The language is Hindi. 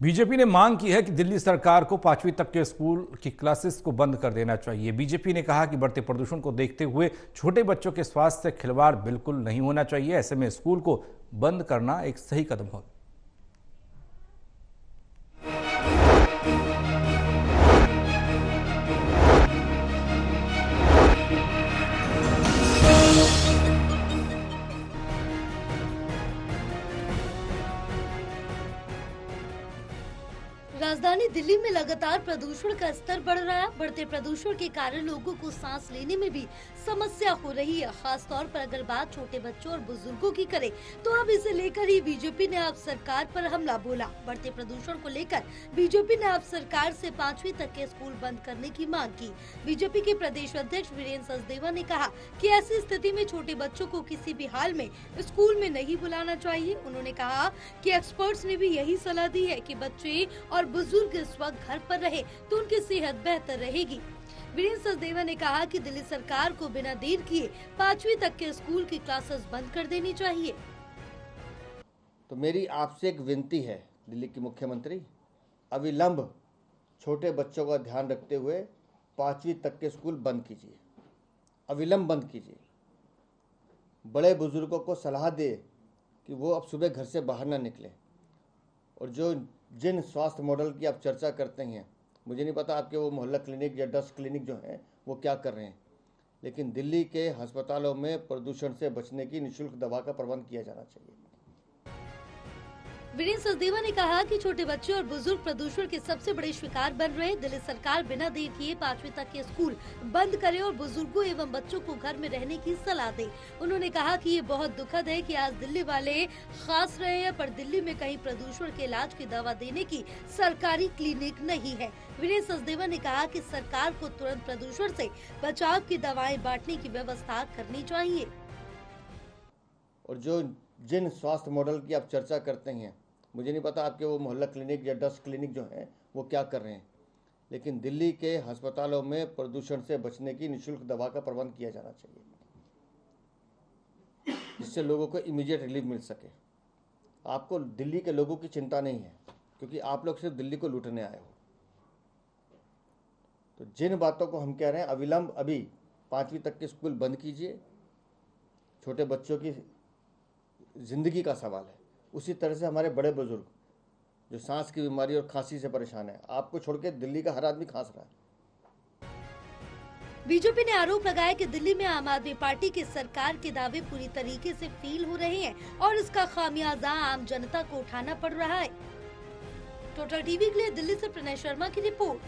बीजेपी ने मांग की है कि दिल्ली सरकार को 5वीं तक के स्कूल की क्लासेस को बंद कर देना चाहिए। बीजेपी ने कहा कि बढ़ते प्रदूषण को देखते हुए छोटे बच्चों के स्वास्थ्य से खिलवाड़ बिल्कुल नहीं होना चाहिए। ऐसे में स्कूल को बंद करना एक सही कदम होगा। राजधानी दिल्ली में लगातार प्रदूषण का स्तर बढ़ रहा है। बढ़ते प्रदूषण के कारण लोगों को सांस लेने में भी समस्या हो रही है। खास तौर पर अगर बात छोटे बच्चों और बुजुर्गों की करें तो अब इसे लेकर ही बीजेपी ने अब सरकार पर हमला बोला। बढ़ते प्रदूषण को लेकर बीजेपी ने अब सरकार से 5वीं तक के स्कूल बंद करने की मांग की। बीजेपी के प्रदेश अध्यक्ष वीरेंद्र सचदेवा ने कहा कि ऐसी स्थिति में छोटे बच्चों को किसी भी हाल में स्कूल में नहीं बुलाना चाहिए। उन्होंने कहा कि एक्सपर्ट्स ने भी यही सलाह दी है कि बच्चे और बुजुर्ग इस वक्त घर पर रहे तो उनकी सेहत बेहतर रहेगी। वीरेंद्र सचदेवा ने कहा कि दिल्ली सरकार को बिना देर किए 5वीं तक के स्कूल की क्लासेस बंद कर देनी चाहिए। तो मेरी आपसे एक विनती है दिल्ली की मुख्यमंत्री, अविलंब छोटे बच्चों का ध्यान रखते हुए 5वीं तक के स्कूल बंद कीजिए, अविलंब बंद कीजिए। बड़े बुजुर्गों को सलाह दे कि वो अब सुबह घर से बाहर ना निकलें। और जिन स्वास्थ्य मॉडल की आप चर्चा करते हैं, मुझे नहीं पता आपके वो मोहल्ला क्लिनिक या डस्ट क्लिनिक जो हैं वो क्या कर रहे हैं, लेकिन दिल्ली के अस्पतालों में प्रदूषण से बचने की निःशुल्क दवा का प्रबंध किया जाना चाहिए। वीरेंद्र सचदेवा ने कहा कि छोटे बच्चे और बुजुर्ग प्रदूषण के सबसे बड़े शिकार बन रहे। दिल्ली सरकार बिना देर किए 5वीं तक के स्कूल बंद करे और बुजुर्गों एवं बच्चों को घर में रहने की सलाह दे। उन्होंने कहा कि ये बहुत दुखद है कि आज दिल्ली वाले खास रहे हैं, पर दिल्ली में कहीं प्रदूषण के इलाज की दवा देने की सरकारी क्लिनिक नहीं है। वीरेंद्र सचदेवा ने कहा कि सरकार को तुरंत प्रदूषण से बचाव की दवाएं बांटने की व्यवस्था करनी चाहिए। और जिन स्वास्थ्य मॉडल की आप चर्चा करते हैं, मुझे नहीं पता आपके वो मोहल्ला क्लिनिक या डस्ट क्लिनिक जो हैं वो क्या कर रहे हैं, लेकिन दिल्ली के अस्पतालों में प्रदूषण से बचने की निःशुल्क दवा का प्रबंध किया जाना चाहिए, जिससे लोगों को इमीडिएट रिलीफ मिल सके। आपको दिल्ली के लोगों की चिंता नहीं है, क्योंकि आप लोग सिर्फ दिल्ली को लूटने आए हो। तो जिन बातों को हम कह रहे हैं, अविलंब अभी 5वीं तक के स्कूल बंद कीजिए। छोटे बच्चों की जिंदगी का सवाल है। उसी तरह से हमारे बड़े बुजुर्ग जो सांस की बीमारी और खांसी से परेशान है, आपको छोड़ के दिल्ली का हर आदमी खांस रहा है। बीजेपी ने आरोप लगाया कि दिल्ली में आम आदमी पार्टी की सरकार के दावे पूरी तरीके से फेल हो रहे हैं और इसका खामियाजा आम जनता को उठाना पड़ रहा है। टोटल टीवी के लिए दिल्ली से प्रणय शर्मा की रिपोर्ट।